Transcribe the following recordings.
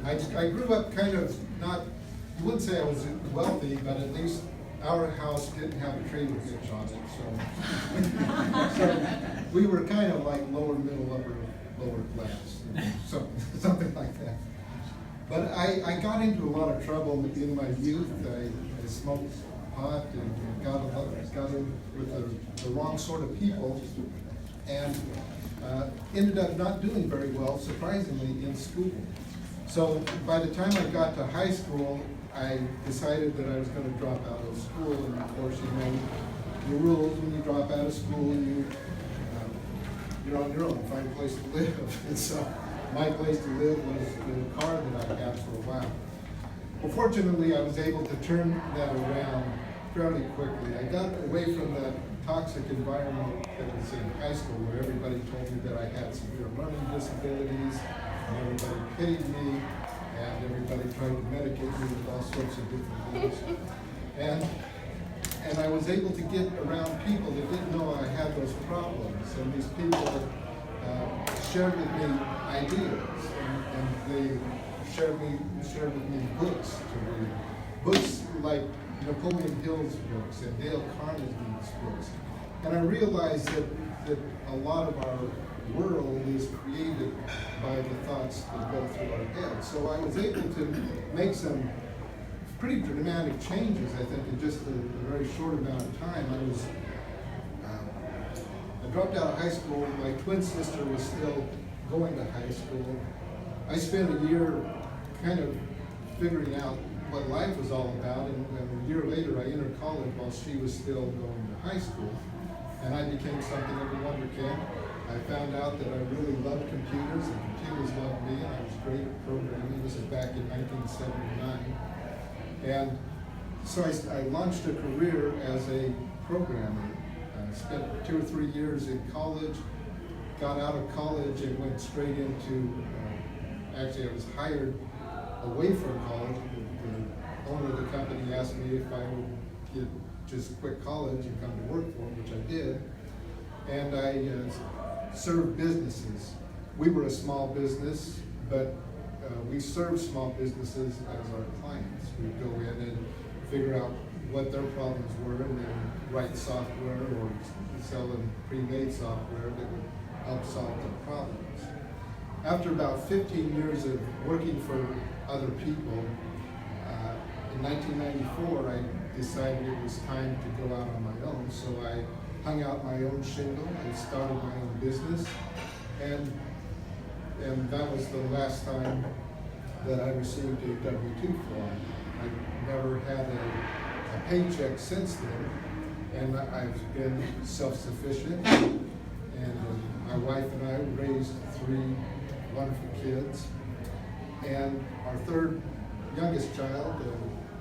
I grew up kind of not, you wouldn't say I was wealthy, but at least our house didn't have a trailer hitch on it, so we were kind of like lower middle, lower class, so, something like that. But I got into a lot of trouble in my youth. I smoked pot and got in with the wrong sort of people, and ended up not doing very well, surprisingly, in school. So by the time I got to high school, I decided that I was going to drop out of school, and of course, you know, the rules when you drop out of school, you're on your own, find a place to live. And so my place to live was the car that I had for a while. Well, fortunately, I was able to turn that around fairly quickly. I got away from the toxic environment that was in high school, where everybody told me that I had severe learning disabilities, and everybody pitied me, and everybody tried to medicate me with all sorts of different things. And I was able to get around people that didn't know I had those problems, and these people shared with me ideas, and they shared with me books to read. Books like Napoleon Hill's books and Dale Carnegie's books. And I realized that a lot of our world is created by the thoughts that go through our heads. So I was able to make some pretty dramatic changes, I think, in just a very short amount of time. I dropped out of high school. My twin sister was still going to high school. I spent a year kind of figuring out what life was all about, and a year later I entered college while she was still going to high school, and I became something of a wonderkid. I found out that I really loved computers, and computers loved me, and I was great at programming. This is back in 1979, and so I launched a career as a programmer. I spent 2 or 3 years in college, got out of college and went straight into, actually I was hired away from college. The owner of the company asked me if I would just quit college and come to work for him, which I did. And I served businesses. We were a small business, but we served small businesses as our clients. We'd go in and figure out what their problems were, and then write software or sell them pre-made software that would help solve their problems. After about 15 years of working for other people, in 1994, I decided it was time to go out on my own. So I hung out my own shingle and started my own business, and that was the last time that I received a W-2 form. I never had a paycheck since then, and I've been self-sufficient, and my wife and I raised 3 wonderful kids, and our third youngest child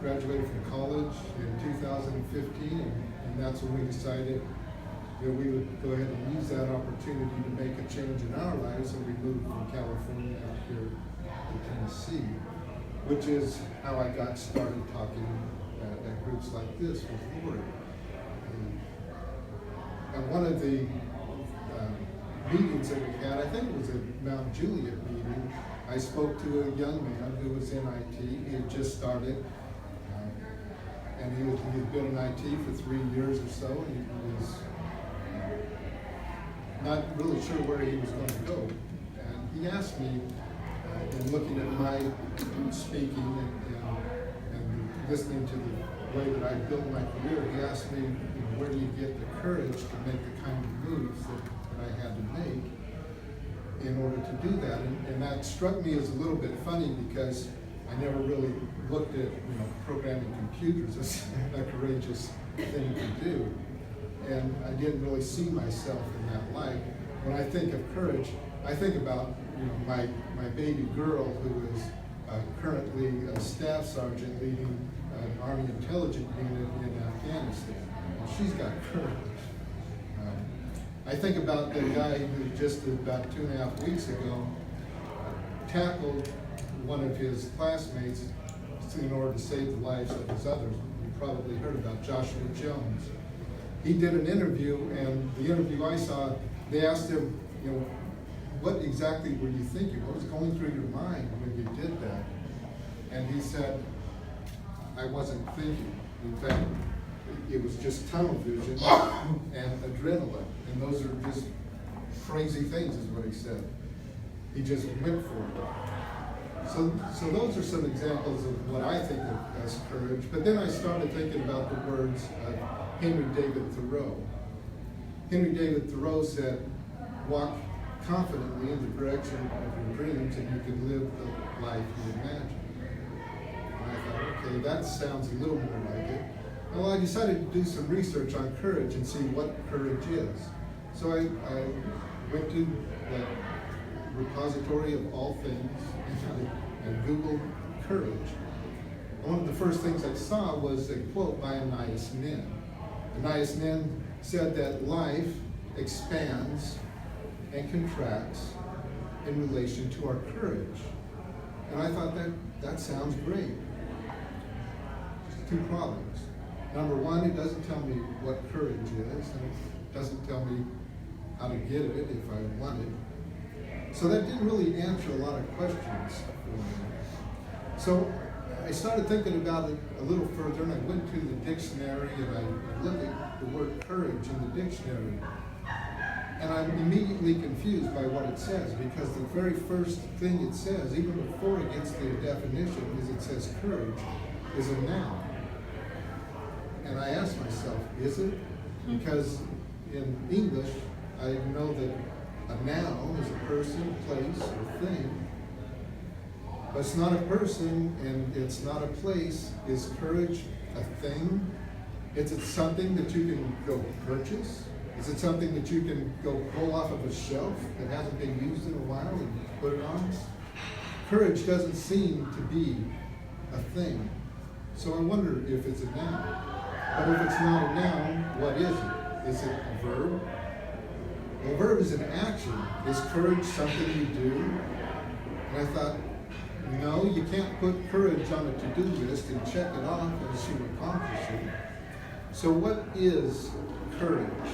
graduated from college in 2015, and that's when we decided that we would go ahead and use that opportunity to make a change in our lives, and we moved from California out here to Tennessee, which is how I got started talking at groups like this with Lord. And one of the meetings that we had, I think it was a Mount Juliet meeting, I spoke to a young man who was in IT. He had just started, and he had been in IT for 3 years or so, and he was not really sure where he was going to go. And he asked me, in looking at my speaking and listening to the way that I built my career, he asked me, where do you get the courage to make the kind of moves that I had to make in order to do that? And that struck me as a little bit funny, because I never really looked at programming computers as a courageous thing to do, and I didn't really see myself in that light. When I think of courage, I think about my baby girl, who is currently a staff sergeant leading an Army intelligence unit in Afghanistan. And she's got courage. I think about the guy who just about 2.5 weeks ago tackled one of his classmates in order to save the lives of his others. You probably heard about Joshua Jones. He did an interview, and the interview I saw, they asked him, what exactly were you thinking? What was going through your mind when you did that? And he said, I wasn't thinking. In fact, it was just tunnel vision and adrenaline. And those are just crazy things, is what he said. He just went for it. So those are some examples of what I think of as courage. But then I started thinking about the words of Henry David Thoreau. Henry David Thoreau said, walk confidently in the direction of your dreams and you can live the life you imagine. And I thought, okay, that sounds a little more like it. Well, I decided to do some research on courage and see what courage is. So I went to the repository of all things and Googled courage. One of the first things I saw was a quote by Anais Nin. Anais Nin said that life expands and contracts in relation to our courage. And I thought that sounds great. Two problems. Number one, it doesn't tell me what courage is, and it doesn't tell me how to get it if I want it. So that didn't really answer a lot of questions for me. So I started thinking about it a little further, and I went to the dictionary and I looked at the word courage in the dictionary. And I'm immediately confused by what it says, because the very first thing it says, even before it gets to the definition, is it says courage is a noun. And I asked myself, is it? Because in English, I know that a noun is a person, place, or thing. But it's not a person and it's not a place. Is courage a thing? Is it something that you can go purchase? Is it something that you can go pull off of a shelf that hasn't been used in a while and put it on? Courage doesn't seem to be a thing. So I wonder if it's a noun. But if it's not a noun, what is it? Is it a verb? A verb is an action. Is courage something you do? And I thought, no, you can't put courage on a to-do list and check it off as you accomplish it. So what is courage?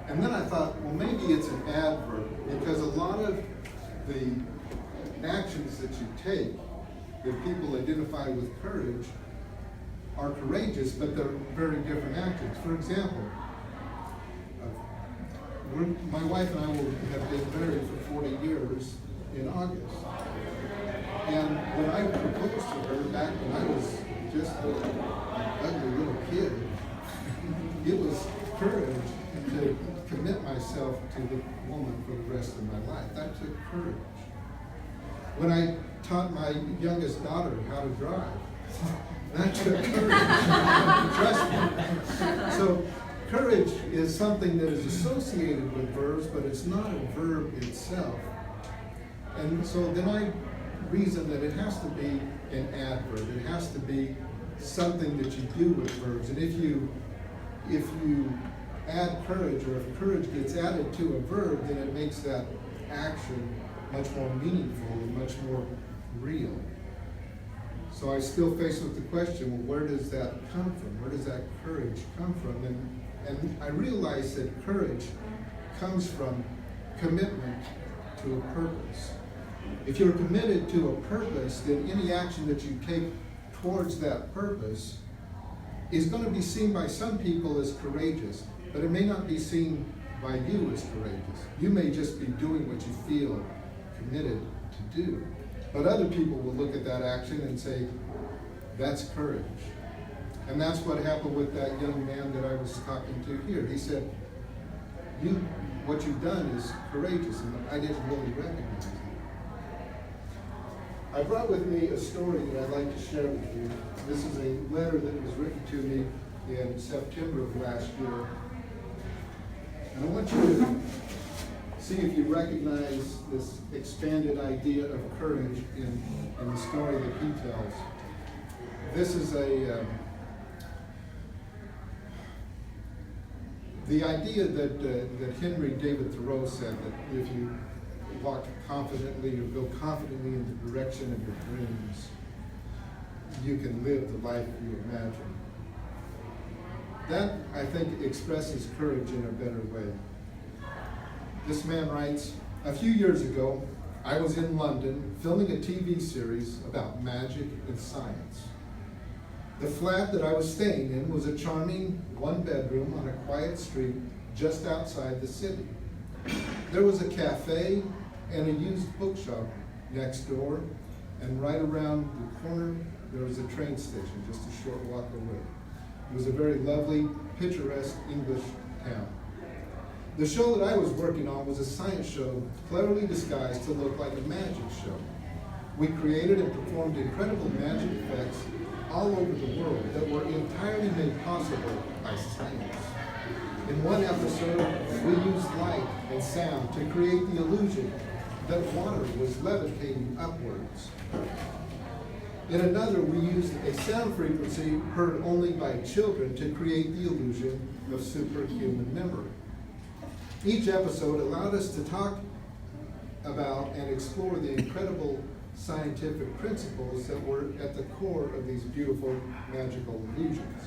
And then I thought, well, maybe it's an adverb, because a lot of the actions that you take that people identify with courage are courageous, but they're very different actions. For example, my wife and I will have been married for 40 years in August. And when I proposed to her back when I was just an ugly little kid, it was courage to commit myself to the woman for the rest of my life. That took courage. When I taught my youngest daughter how to drive, that took courage. Trust me. So courage is something that is associated with verbs, but it's not a verb itself. And so then I reason that it has to be an adverb. It has to be something that you do with verbs. And if you add courage, or if courage gets added to a verb, then it makes that action much more meaningful and much more real. So I still faced with the question, well, where does that come from? Where does that courage come from? And I realized that courage comes from commitment to a purpose. If you're committed to a purpose, then any action that you take towards that purpose is going to be seen by some people as courageous, but it may not be seen by you as courageous. You may just be doing what you feel committed to do. But other people will look at that action and say, that's courage. And that's what happened with that young man that I was talking to here. He said, what you've done is courageous, and I didn't really recognize it. I brought with me a story that I'd like to share with you. This is a letter that was written to me in September of last year. And I want you to see if you recognize this expanded idea of courage in the story that he tells. This is the idea that Henry David Thoreau said, that if you walk confidently or go confidently in the direction of your dreams, you can live the life you imagine. That, I think, expresses courage in a better way. This man writes, a few years ago, I was in London filming a TV series about magic and science. The flat that I was staying in was a charming one-bedroom on a quiet street just outside the city. There was a cafe and a used bookshop next door, and right around the corner there was a train station just a short walk away. It was a very lovely, picturesque English town. The show that I was working on was a science show cleverly disguised to look like a magic show. We created and performed incredible magic effects all over the world that were entirely made possible by science. In one episode, we used light and sound to create the illusion that water was levitating upwards. In another, we used a sound frequency heard only by children to create the illusion of superhuman memory. Each episode allowed us to talk about and explore the incredible scientific principles that were at the core of these beautiful magical illusions.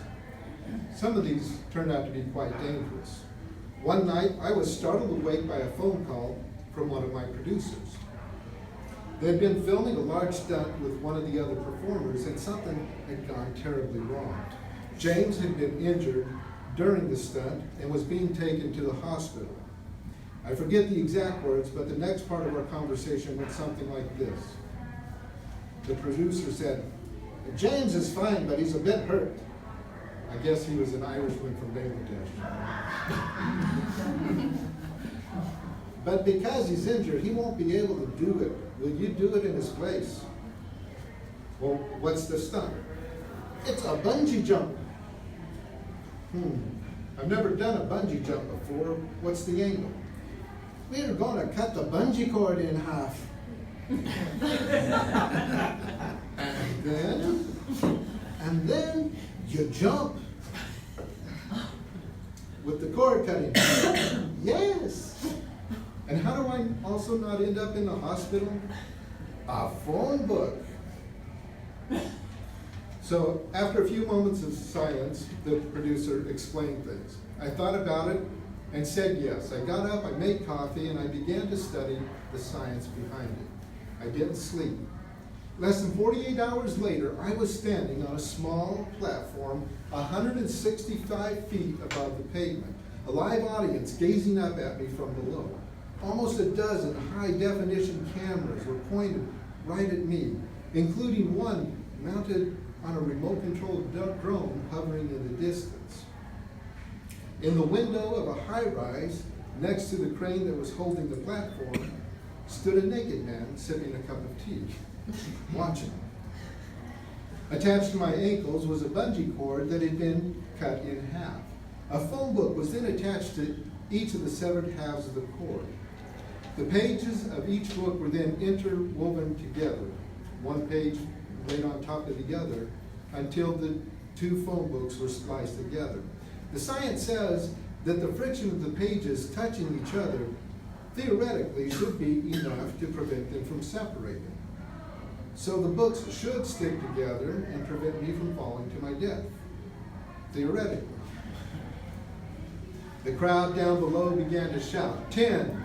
Some of these turned out to be quite dangerous. One night, I was startled awake by a phone call from one of my producers. They had been filming a large stunt with one of the other performers, and something had gone terribly wrong. James had been injured during the stunt and was being taken to the hospital. I forget the exact words, but the next part of our conversation went something like this. The producer said, "James is fine, but he's a bit hurt." I guess he was an Irishman from Bangladesh. "But because he's injured, he won't be able to do it. Will you do it in his place?" "Well, what's the stunt?" "It's a bungee jump." I've never done a bungee jump before. What's the angle?" "We're going to cut the bungee cord in half." And then you jump with the cord cutting. "Yes." "And how do I also not end up in the hospital?" "A phone book." So after a few moments of silence, the producer explained things. I thought about it and said yes. I got up, I made coffee, and I began to study the science behind it. I didn't sleep. Less than 48 hours later, I was standing on a small platform 165 feet above the pavement, a live audience gazing up at me from below. Almost a dozen high-definition cameras were pointed right at me, including one mounted on a remote-controlled drone hovering in the distance. In the window of a high-rise, next to the crane that was holding the platform, stood a naked man sipping a cup of tea, watching. Attached to my ankles was a bungee cord that had been cut in half. A phone book was then attached to each of the severed halves of the cord. The pages of each book were then interwoven together, one page laid on top of the other, until the two phone books were spliced together. The science says that the friction of the pages touching each other theoretically should be enough to prevent them from separating. So the books should stick together and prevent me from falling to my death, theoretically. The crowd down below began to shout, 10,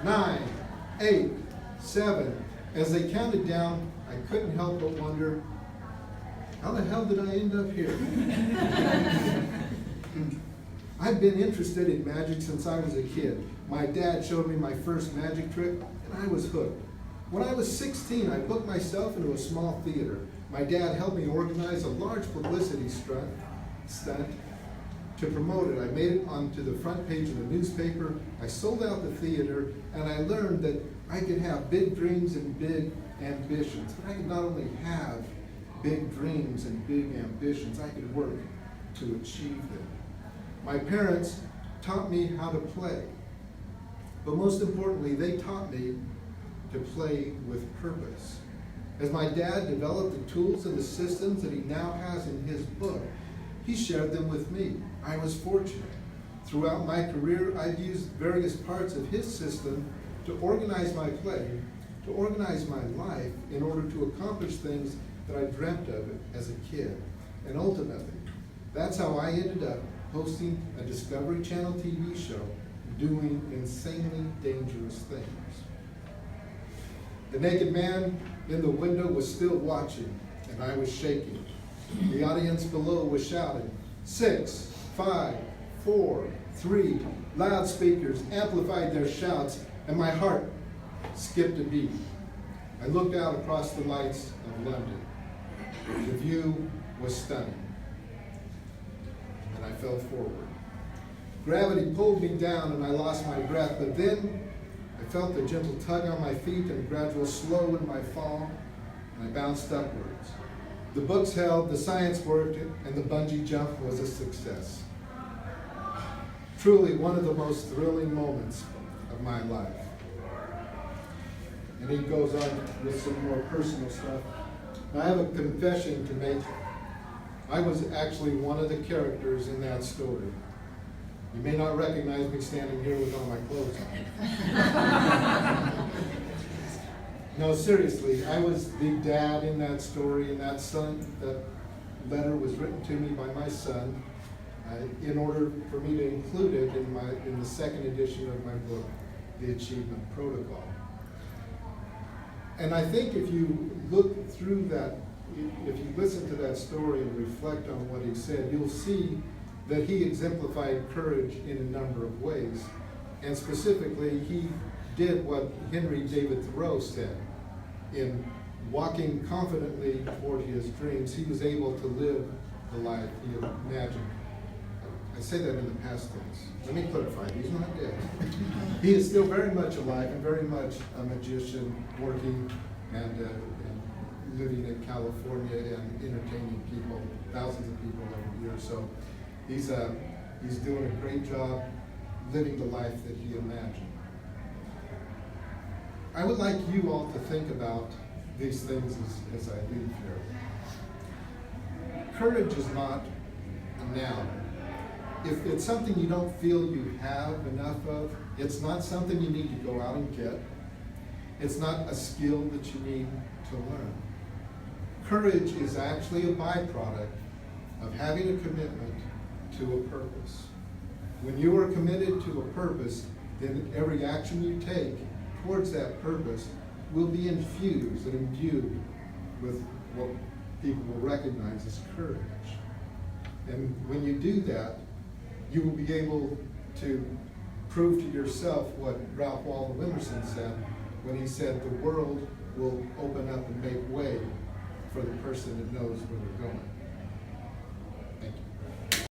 9, 8, 7. As they counted down, I couldn't help but wonder, how the hell did I end up here? I've been interested in magic since I was a kid. My dad showed me my first magic trick, and I was hooked. When I was 16, I booked myself into a small theater. My dad helped me organize a large publicity stunt to promote it. I made it onto the front page of the newspaper. I sold out the theater, and I learned that I could have big dreams and big ambitions. But I could not only have big dreams and big ambitions, I could work to achieve them. My parents taught me how to play, but most importantly, they taught me to play with purpose. As my dad developed the tools and the systems that he now has in his book, he shared them with me. I was fortunate. Throughout my career, I've used various parts of his system to organize my play, to organize my life in order to accomplish things that I dreamt of as a kid. And ultimately, that's how I ended up hosting a Discovery Channel TV show doing insanely dangerous things. The naked man in the window was still watching, and I was shaking. The audience below was shouting, 6, 5, 4, 3. Loudspeakers amplified their shouts, and my heart skipped a beat. I looked out across the lights of London. The view was stunning, and I fell forward. Gravity pulled me down, and I lost my breath, but then I felt a gentle tug on my feet and a gradual slow in my fall, and I bounced upwards. The books held, the science worked, and the bungee jump was a success. Truly one of the most thrilling moments of my life. And he goes on with some more personal stuff. I have a confession to make. I was actually one of the characters in that story. You may not recognize me standing here with all my clothes on. No, seriously, I was the dad in that story, and that letter was written to me by my son in order for me to include it in the second edition of my book, The Achievement Protocol. And I think if you look through that, if you listen to that story and reflect on what he said, you'll see that he exemplified courage in a number of ways. And specifically, he did what Henry David Thoreau said. In walking confidently toward his dreams, he was able to live the life he imagined. I say that in the past tense. Let me clarify, he's not dead. He is still very much alive and very much a magician, working and living in California and entertaining people, thousands of people every year. So he's doing a great job living the life that he imagined. I would like you all to think about these things as I leave here. Courage is not a noun. If it's something you don't feel you have enough of, it's not something you need to go out and get. It's not a skill that you need to learn. Courage is actually a byproduct of having a commitment to a purpose. When you are committed to a purpose, then every action you take towards that purpose will be infused and imbued with what people will recognize as courage. And when you do that, you will be able to prove to yourself what Ralph Waldo Emerson said when he said, the world will open up and make way for the person that knows where they're going.